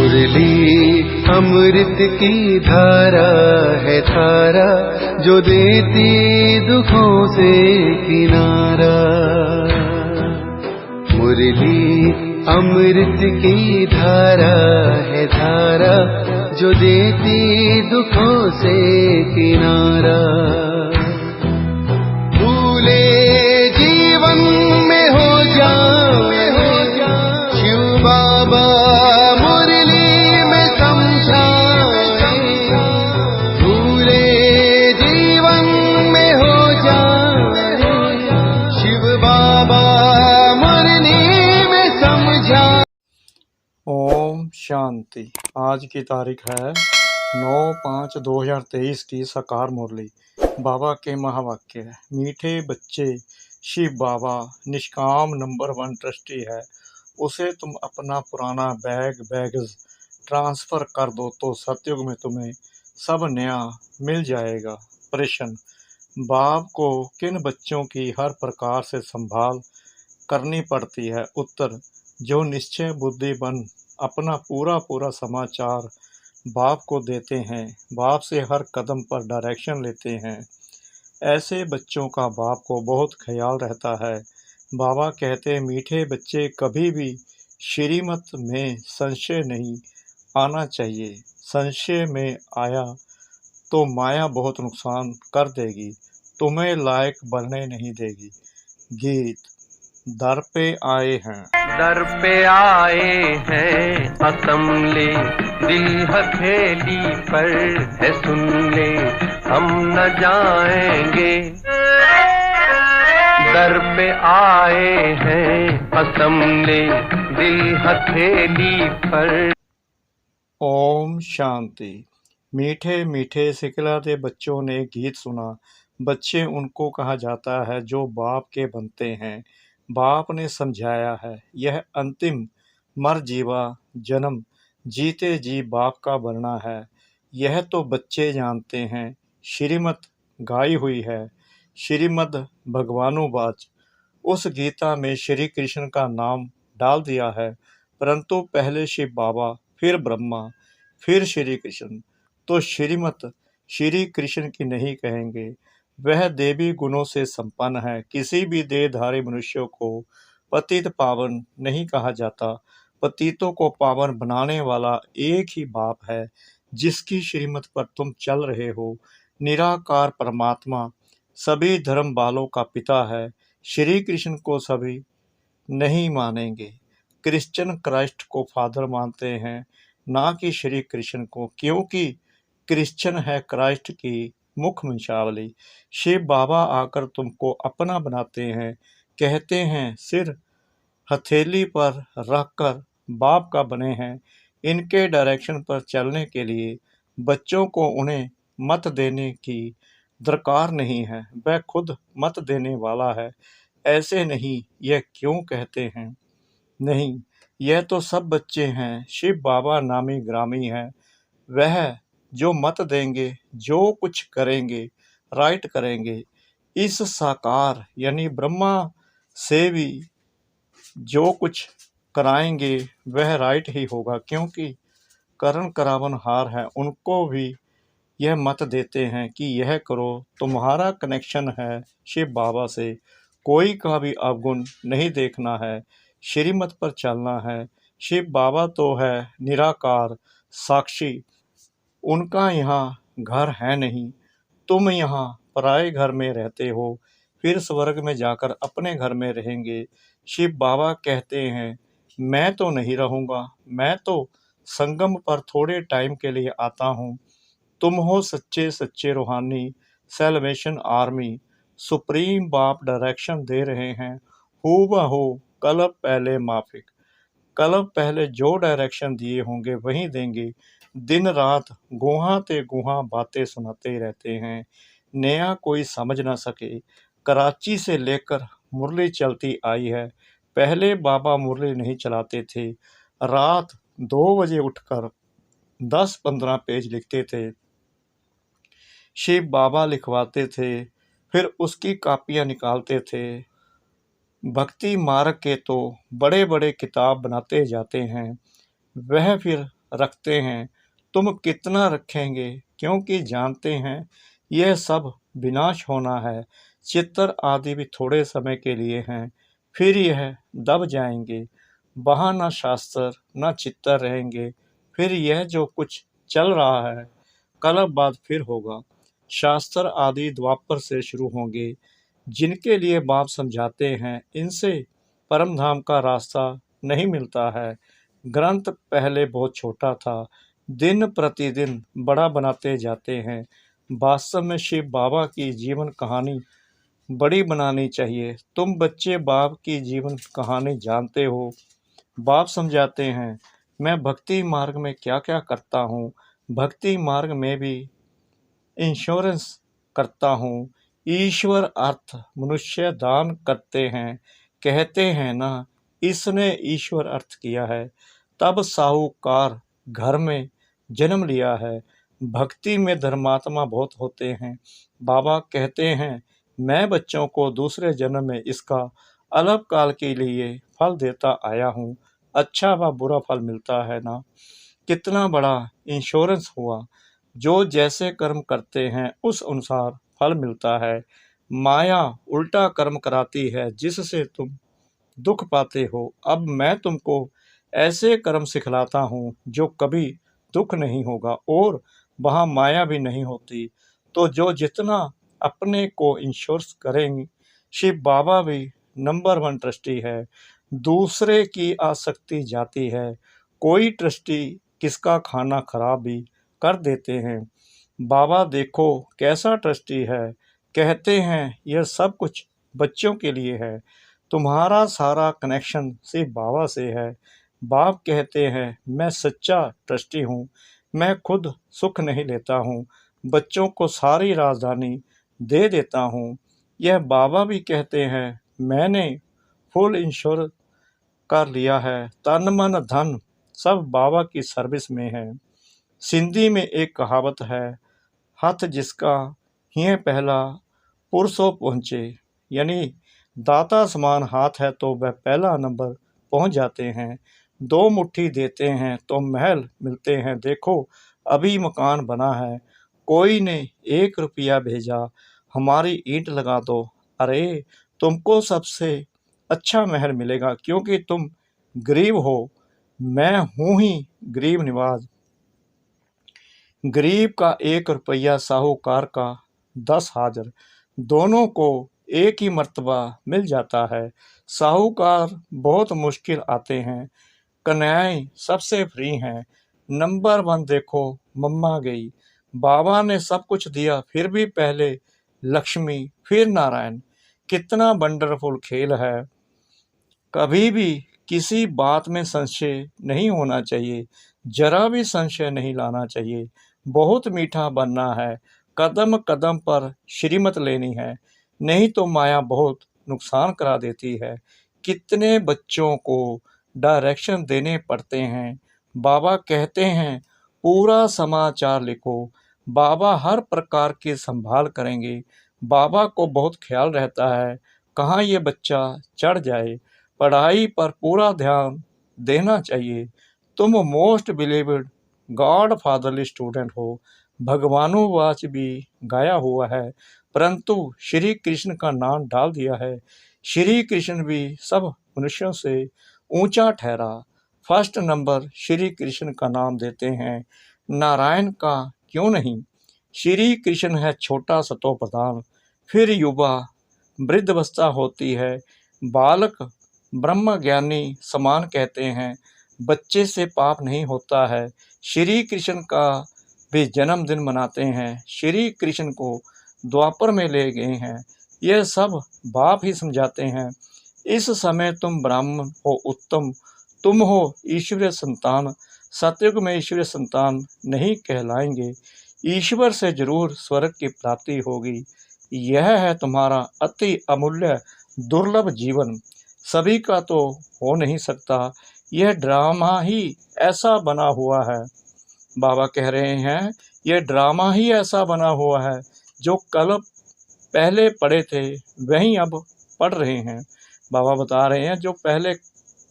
मुरली अमृत की धारा है धारा, जो देती दुखों से किनारा। मुरली अमृत की धारा है धारा, जो देती दुखों से किनारा। भूले जीवन में हो जाए शिव बाबा मुरली में समझाए। भूले जीवन में हो जाए शिव बाबा मुरली में समझाए। ओम शांति। आज की तारीख है 9/5/2023 की साकार मुरली। बाबा के महावाक्य है। मीठे बच्चे, शिव बाबा निष्काम नंबर 1 ट्रस्टी है। उसे तुम अपना पुराना बैगेज ट्रांसफ़र कर दो तो सतयुग में तुम्हें सब नया मिल जाएगा। प्रश्न: बाप को किन बच्चों की हर प्रकार से संभाल करनी पड़ती है? उत्तर: जो निश्चय बुद्धि बन अपना पूरा समाचार बाप को देते हैं, बाप से हर कदम पर डायरेक्शन लेते हैं, ऐसे बच्चों का बाप को बहुत ख्याल रहता है। बाबा कहते, मीठे बच्चे, कभी भी श्रीमत में संशय नहीं आना चाहिए। संशय में आया तो माया बहुत नुकसान कर देगी, तुम्हें लायक बनने नहीं देगी। गीत। दर पे आए हैं, दर पे आए हैं असम्बली, दिल हथेली पर है सुन ले, हम न जाएंगे। दर पे आए हैं असम्बली, दिल हथेली पर। ओम शांति। मीठे मीठे सिखलाते बच्चों ने गीत सुना। बच्चे उनको कहा जाता है जो बाप के बनते हैं। बाप ने समझाया है, यह अंतिम मर जीवा जन्म जीते जी बाप का बनना है। यह तो बच्चे जानते हैं। श्रीमत गाई हुई है, श्रीमद् भगवानुवाच। उस गीता में श्री कृष्ण का नाम डाल दिया है, परंतु पहले शिव बाबा, फिर ब्रह्मा, फिर श्री कृष्ण। तो श्रीमत श्री कृष्ण की नहीं कहेंगे। वह देवी गुणों से संपन्न है। किसी भी देहधारी मनुष्यों को पतित पावन नहीं कहा जाता। पतितों को पावन बनाने वाला एक ही बाप है, जिसकी श्रीमत पर तुम चल रहे हो। निराकार परमात्मा सभी धर्म वालों का पिता है। श्री कृष्ण को सभी नहीं मानेंगे। क्रिश्चियन क्राइस्ट को फादर मानते हैं, ना कि श्री कृष्ण को, क्योंकि क्रिश्चियन है क्राइस्ट की मुख वंशावली। शिव बाबा आकर तुमको अपना बनाते हैं, कहते हैं सिर हथेली पर रखकर बाप का बने हैं। इनके डायरेक्शन पर चलने के लिए बच्चों को उन्हें मत देने की दरकार नहीं है, वह खुद मत देने वाला है। ऐसे नहीं, यह क्यों कहते हैं? नहीं, यह तो सब बच्चे हैं। शिव बाबा नामी ग्रामी है। वह जो मत देंगे, जो कुछ करेंगे, राइट करेंगे। इस साकार यानी ब्रह्मा से भी जो कुछ कराएंगे वह राइट ही होगा, क्योंकि करण करावन हार है। उनको भी यह मत देते हैं कि यह करो। तुम्हारा कनेक्शन है शिव बाबा से, कोई का भी अवगुण नहीं देखना है, श्रीमत पर चलना है। शिव बाबा तो है निराकार साक्षी, उनका यहाँ घर है नहीं। तुम यहाँ पराए घर में रहते हो, फिर स्वर्ग में जाकर अपने घर में रहेंगे। शिव बाबा कहते हैं, मैं तो नहीं रहूँगा, मैं तो संगम पर थोड़े टाइम के लिए आता हूँ। तुम हो सच्चे सच्चे रूहानी सेल्वेशन आर्मी। सुप्रीम बाप डायरेक्शन दे रहे हैं, हूबहू कल्प पहले माफिक। कल्प पहले जो डायरेक्शन दिए होंगे वही देंगे। दिन रात गुहा ते गुहा बातें सुनाते रहते हैं, नया कोई समझ ना सके। कराची से लेकर मुरली चलती आई है। पहले बाबा मुरली नहीं चलाते थे। रात 2 बजे उठकर 10-15 पेज लिखते थे। शिव बाबा लिखवाते थे, फिर उसकी कापियाँ निकालते थे। भक्ति मार्ग के तो बड़े बड़े किताब बनाते जाते हैं। वह फिर रखते हैं, तुम कितना रखेंगे, क्योंकि जानते हैं यह सब विनाश होना है। चित्तर आदि भी थोड़े समय के लिए हैं, फिर यह दब जाएंगे। वहाँ न शास्त्र न चित्तर रहेंगे। फिर यह जो कुछ चल रहा है कलप बाद फिर होगा। शास्त्र आदि द्वापर से शुरू होंगे, जिनके लिए बाप समझाते हैं, इनसे परम धाम का रास्ता नहीं मिलता है। ग्रंथ पहले बहुत छोटा था, दिन प्रतिदिन बड़ा बनाते जाते हैं। वास्तव में शिव बाबा की जीवन कहानी बड़ी बनानी चाहिए। तुम बच्चे बाप की जीवन कहानी जानते हो। बाप समझाते हैं, मैं भक्ति मार्ग में क्या क्या करता हूँ। भक्ति मार्ग में भी इंश्योरेंस करता हूँ। ईश्वर अर्थ मनुष्य दान करते हैं, कहते हैं ना, इसने ईश्वर अर्थ किया है, तब साहूकार घर में जन्म लिया है। भक्ति में धर्मात्मा बहुत होते हैं। बाबा कहते हैं, मैं बच्चों को दूसरे जन्म में इसका अलग काल के लिए फल देता आया हूँ। अच्छा व बुरा फल मिलता है ना। कितना बड़ा इंश्योरेंस हुआ। जो जैसे कर्म करते हैं उस अनुसार फल मिलता है। माया उल्टा कर्म कराती है, जिससे तुम दुख पाते हो। अब मैं तुमको ऐसे कर्म सिखलाता हूँ जो कभी दुख नहीं होगा और वहाँ माया भी नहीं होती। तो जो जितना अपने को इंश्योर करेंगे, शिव बाबा भी नंबर 1 ट्रस्टी है। दूसरे की आसक्ति जाती है। कोई ट्रस्टी किसका खाना खराब भी कर देते हैं। बाबा देखो कैसा ट्रस्टी है। कहते हैं यह सब कुछ बच्चों के लिए है। तुम्हारा सारा कनेक्शन सिर्फ बाबा से है। बाप कहते हैं, मैं सच्चा ट्रस्टी हूँ। मैं खुद सुख नहीं लेता हूँ, बच्चों को सारी राजधानी दे देता हूँ। यह बाबा भी कहते हैं, मैंने फुल इंश्योर कर लिया है। तन मन धन सब बाबा की सर्विस में है। सिंधी में एक कहावत है, हाथ जिसका ही पहला पुरसों पहुँचे, यानी दाता समान हाथ है तो वह पहला नंबर पहुँच जाते हैं। 2 मुट्ठी देते हैं तो महल मिलते हैं। देखो अभी मकान बना है, कोई ने 1 रुपया भेजा, हमारी ईंट लगा दो। अरे तुमको सबसे अच्छा महल मिलेगा, क्योंकि तुम गरीब हो। मैं हूँ ही गरीब निवाज। गरीब का 1 रुपया, साहूकार का 10 हाज़र, दोनों को एक ही मर्तबा मिल जाता है। साहूकार बहुत मुश्किल आते हैं, कन्याएं सबसे फ्री हैं। नंबर 1 देखो मम्मा गई, बाबा ने सब कुछ दिया, फिर भी पहले लक्ष्मी फिर नारायण। कितना वंडरफुल खेल है। कभी भी किसी बात में संशय नहीं होना चाहिए, जरा भी संशय नहीं लाना चाहिए। बहुत मीठा बनना है, कदम कदम पर श्रीमत लेनी है, नहीं तो माया बहुत नुकसान करा देती है। कितने बच्चों को डायरेक्शन देने पड़ते हैं। बाबा कहते हैं पूरा समाचार लिखो। बाबा हर प्रकार की संभाल करेंगे। बाबा को बहुत ख्याल रहता है कहाँ ये बच्चा चढ़ जाए। पढ़ाई पर पूरा ध्यान देना चाहिए। तुम most believed God fatherly student हो। भगवानुवाच भी गाया हुआ है, परंतु श्री कृष्ण का नाम डाल दिया है। श्री कृष्ण भी सब मनुष्यों से ऊंचा ठहरा। फर्स्ट नंबर श्री कृष्ण का नाम देते हैं, नारायण का क्यों नहीं। श्री कृष्ण है छोटा सतोप्रधान, फिर युवा वृद्धावस्था होती है। बालक ब्रह्म ज्ञानी समान कहते हैं। बच्चे से पाप नहीं होता है। श्री कृष्ण का भी जन्मदिन मनाते हैं। श्री कृष्ण को द्वापर में ले गए हैं। यह सब बाप ही समझाते हैं। इस समय तुम ब्राह्मण हो उत्तम, तुम हो ईश्वरीय संतान। सतयुग में ईश्वरीय संतान नहीं कहलाएंगे। ईश्वर से जरूर स्वर्ग की प्राप्ति होगी। यह है तुम्हारा अति अमूल्य दुर्लभ जीवन। सभी का तो हो नहीं सकता। यह ड्रामा ही ऐसा बना हुआ है। बाबा कह रहे हैं यह ड्रामा ही ऐसा बना हुआ है। जो कल पहले पढ़े थे वही अब पढ़ रहे हैं। बाबा बता रहे हैं जो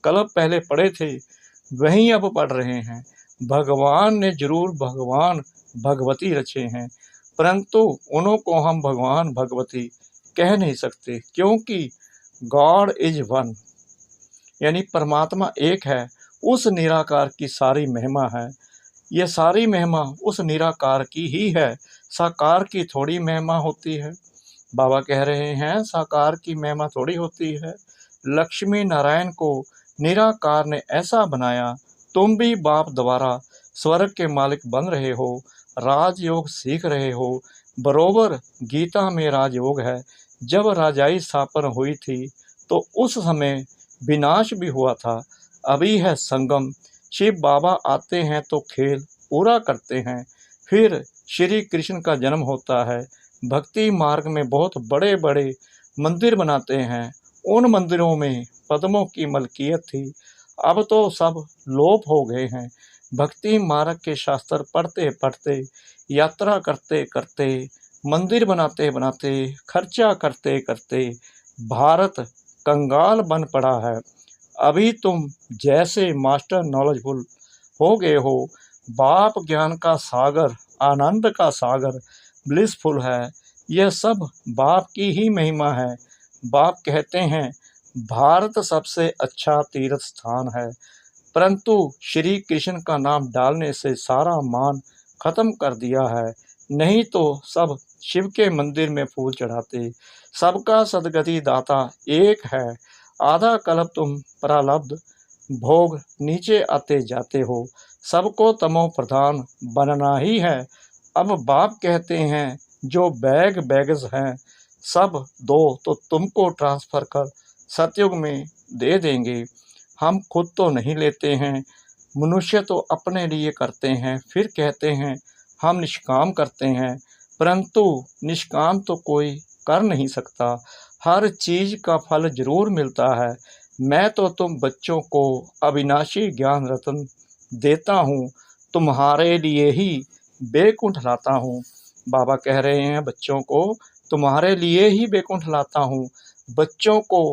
कल पहले पढ़े थे वही अब पढ़ रहे हैं। भगवान ने जरूर भगवान भगवती रचे हैं, परंतु उनको हम भगवान भगवती कह नहीं सकते, क्योंकि गॉड इज वन, यानी परमात्मा एक है। उस निराकार की सारी महिमा है। यह सारी महिमा उस निराकार की ही है, साकार की थोड़ी महिमा होती है। बाबा कह रहे हैं साकार की महिमा थोड़ी होती है। लक्ष्मी नारायण को निराकार ने ऐसा बनाया, तुम भी बाप द्वारा स्वर्ग के मालिक बन रहे हो, राजयोग सीख रहे हो। बरोबर गीता में राजयोग है। जब राजाई स्थापना हुई थी तो उस समय विनाश भी हुआ था। अभी है संगम। शिव बाबा आते हैं तो खेल पूरा करते हैं। फिर श्री कृष्ण का जन्म होता है। भक्ति मार्ग में बहुत बड़े बड़े मंदिर बनाते हैं। उन मंदिरों में पद्मों की मलकियत थी, अब तो सब लोप हो गए हैं। भक्ति मार्ग के शास्त्र पढ़ते पढ़ते, यात्रा करते करते, मंदिर बनाते बनाते, खर्चा करते करते भारत कंगाल बन पड़ा है। अभी तुम जैसे मास्टर नॉलेजफुल हो गए हो। बाप ज्ञान का सागर, आनंद का सागर ब्लिसफुल है। यह सब बाप की ही महिमा है। बाप कहते हैं भारत सबसे अच्छा तीर्थ स्थान है, परंतु श्री कृष्ण का नाम डालने से सारा मान खत्म कर दिया है। नहीं तो सब शिव के मंदिर में फूल चढ़ाते। सबका सदगति दाता एक है। आधा कल्प तुम प्रारब्ध भोग नीचे आते जाते हो। सबको तमो प्रधान बनना ही है। अब बाप कहते हैं जो बैग्स हैं सब दो तो तुमको ट्रांसफ़र कर सतयुग में दे देंगे। हम खुद तो नहीं लेते हैं। मनुष्य तो अपने लिए करते हैं, फिर कहते हैं हम निष्काम करते हैं, परंतु निष्काम तो कोई कर नहीं सकता। हर चीज़ का फल जरूर मिलता है। मैं तो तुम बच्चों को अविनाशी ज्ञान रत्न देता हूँ, तुम्हारे लिए ही बैकुंठ लाता हूँ। बाबा कह रहे हैं बच्चों को तुम्हारे लिए ही बैकुंठ लाता हूँ। बच्चों को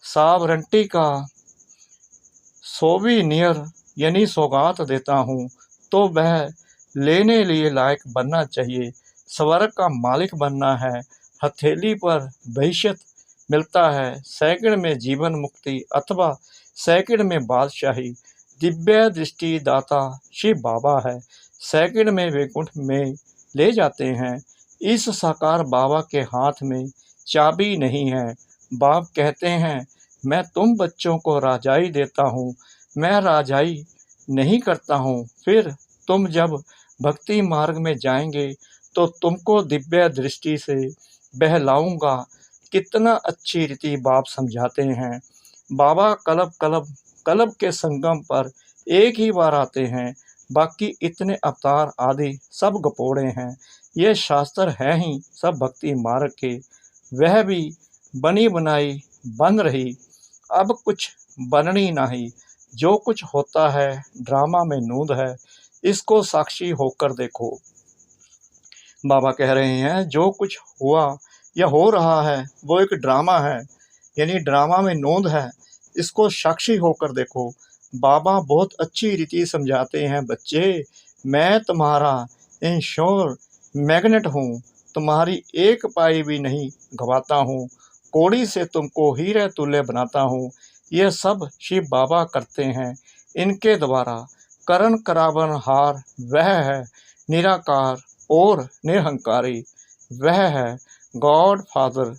सावरंटी का सोविनियर यानी सौगात देता हूँ, तो वह लेने लिए लायक बनना चाहिए। स्वर्ग का मालिक बनना है। हथेली पर बहिश्यत मिलता है, सेकंड में जीवन मुक्ति अथवा सेकंड में बादशाही। दिव्य दृष्टि दाता शिव बाबा है, सेकंड में वैकुंठ में ले जाते हैं। इस साकार बाबा के हाथ में चाबी नहीं है। बाप कहते हैं मैं तुम बच्चों को राजाई देता हूँ, मैं राजाई नहीं करता हूँ। फिर तुम जब भक्ति मार्ग में जाएंगे तो तुमको दिव्य दृष्टि से बहलाऊंगा। कितना अच्छी रीति बाप समझाते हैं। बाबा कलब के संगम पर एक ही बार आते हैं, बाकी इतने अवतार आदि सब गपोड़े हैं। ये शास्त्र हैं ही सब भक्ति मार्ग के, वह भी बनी बनाई बन रही, अब कुछ बननी नहीं। जो कुछ होता है ड्रामा में नूंद है, इसको साक्षी होकर देखो। बाबा कह रहे हैं जो कुछ हुआ या हो रहा है वो एक ड्रामा है, यानी ड्रामा में नोंद है, इसको साक्षी होकर देखो। बाबा बहुत अच्छी रीति समझाते हैं बच्चे, मैं तुम्हारा इंश्योर मैग्नेट हूँ, तुम्हारी एक पाई भी नहीं गवाता हूँ, कौड़ी से तुमको हीरे तुल्य बनाता हूँ। यह सब शिव बाबा करते हैं। इनके द्वारा करण करावन हार वह है निराकार और निरहंकारी, वह है गॉड फादर।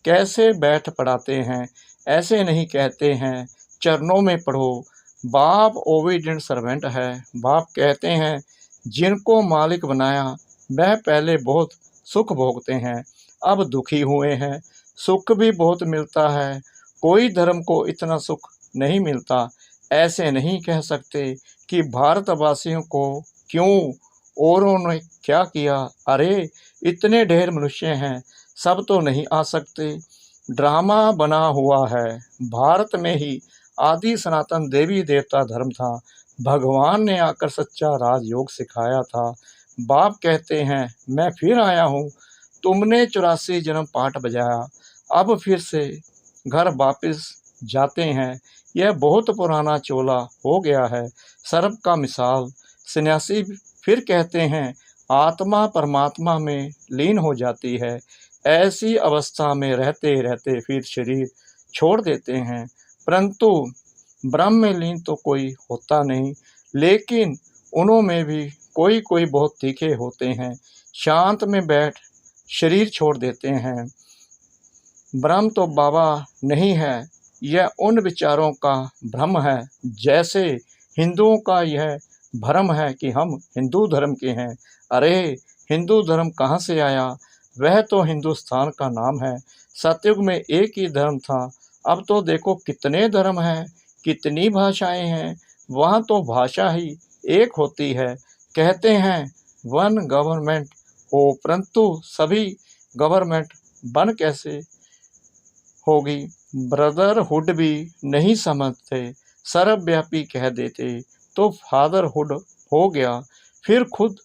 कैसे बैठ पढ़ाते हैं, ऐसे नहीं कहते हैं चरणों में पढ़ो। बाप ओबीडिएंट सर्वेंट है। बाप कहते हैं जिनको मालिक बनाया वह पहले बहुत सुख भोगते हैं, अब दुखी हुए हैं। सुख भी बहुत मिलता है, कोई धर्म को इतना सुख नहीं मिलता। ऐसे नहीं कह सकते कि भारतवासियों को क्यों, औरों ने क्या किया। अरे इतने ढेर मनुष्य हैं, सब तो नहीं आ सकते। ड्रामा बना हुआ है। भारत में ही आदि सनातन देवी देवता धर्म था। भगवान ने आकर सच्चा राजयोग सिखाया था। बाप कहते हैं मैं फिर आया हूँ। तुमने 84 जन्म पाठ बजाया, अब फिर से घर वापस जाते हैं। यह बहुत पुराना चोला हो गया है। सर्प का मिसाल। सन्यासी फिर कहते हैं, आत्मा परमात्मा में लीन हो जाती है। ऐसी अवस्था में रहते रहते फिर शरीर छोड़ देते हैं, परंतु ब्रह्म में लीन तो कोई होता नहीं, लेकिन उनमें भी कोई कोई बहुत तीखे होते हैं, शांत में बैठ शरीर छोड़ देते हैं। ब्रह्म तो बाबा नहीं है, यह उन विचारों का भ्रम है, जैसे हिंदुओं का यह भ्रम है कि हम हिंदू धर्म के हैं। अरे हिंदू धर्म कहाँ से आया? वह तो हिंदुस्तान का नाम है। सतयुग में एक ही धर्म था, अब तो देखो कितने धर्म हैं, कितनी भाषाएं हैं। वहाँ तो भाषा ही एक होती है। कहते हैं वन गवर्नमेंट हो, परंतु सभी गवर्नमेंट बन कैसे होगी? ब्रदरहुड भी नहीं समझते, सर्वव्यापी कह देते तो फादरहुड हो गया। फिर खुद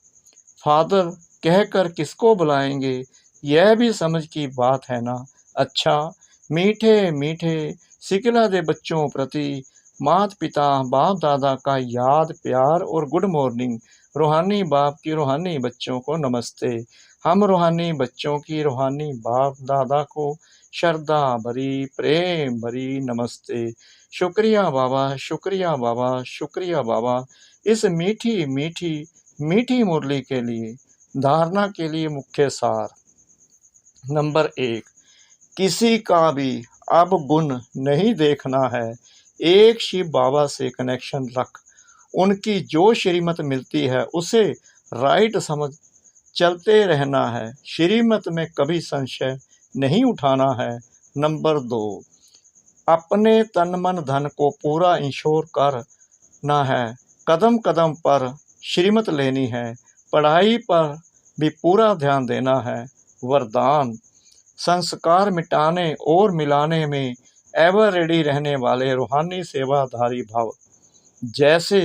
फादर कहकर किसको बुलाएंगे? यह भी समझ की बात है ना। अच्छा, मीठे मीठे सिकला दे बच्चों प्रति माता पिता बाप दादा का याद प्यार और गुड मॉर्निंग। रूहानी बाप की रूहानी बच्चों को नमस्ते। हम रूहानी बच्चों की रूहानी बाप दादा को श्रद्धा भरी प्रेम भरी नमस्ते। शुक्रिया बाबा, शुक्रिया बाबा, शुक्रिया बाबा, इस मीठी मीठी मीठी मुरली के लिए। धारणा के लिए मुख्य सार। नंबर 1, किसी का भी अब गुण नहीं देखना है। एक शिव बाबा से कनेक्शन रख, उनकी जो श्रीमत मिलती है उसे राइट समझ चलते रहना है। श्रीमत में कभी संशय नहीं उठाना है। नंबर 2, अपने तन मन धन को पूरा इंश्योर करना है। कदम कदम पर श्रीमत लेनी है। पढ़ाई पर भी पूरा ध्यान देना है। वरदान, संस्कार मिटाने और मिलाने में एवर रेडी रहने वाले रूहानी सेवाधारी भव। जैसे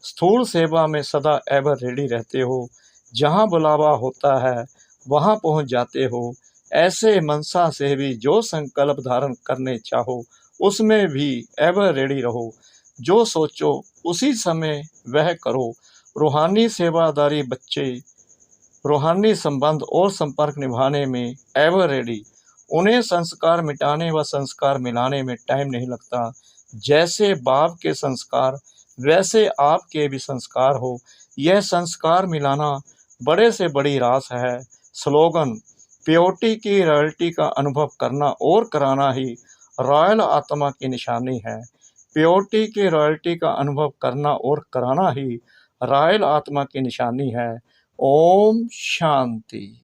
स्थूल सेवा में सदा एवर रेडी रहते हो, जहाँ बुलावा होता है वहाँ पहुँच जाते हो, ऐसे मनसा से भी जो संकल्प धारण करने चाहो उसमें भी एवर रेडी रहो। जो सोचो उसी समय वह करो। रूहानी सेवादारी बच्चे रूहानी संबंध और संपर्क निभाने में एवर रेडी। उन्हें संस्कार मिटाने व संस्कार मिलाने में टाइम नहीं लगता। जैसे बाप के संस्कार वैसे आपके भी संस्कार हो। यह संस्कार मिलाना बड़े से बड़ी रास है। स्लोगन, प्योरिटी की रॉयल्टी का अनुभव करना और कराना ही रॉयल आत्मा की निशानी है। प्योरिटी की रॉयल्टी का अनुभव करना और कराना ही रॉयल आत्मा की निशानी है। ओम शांति।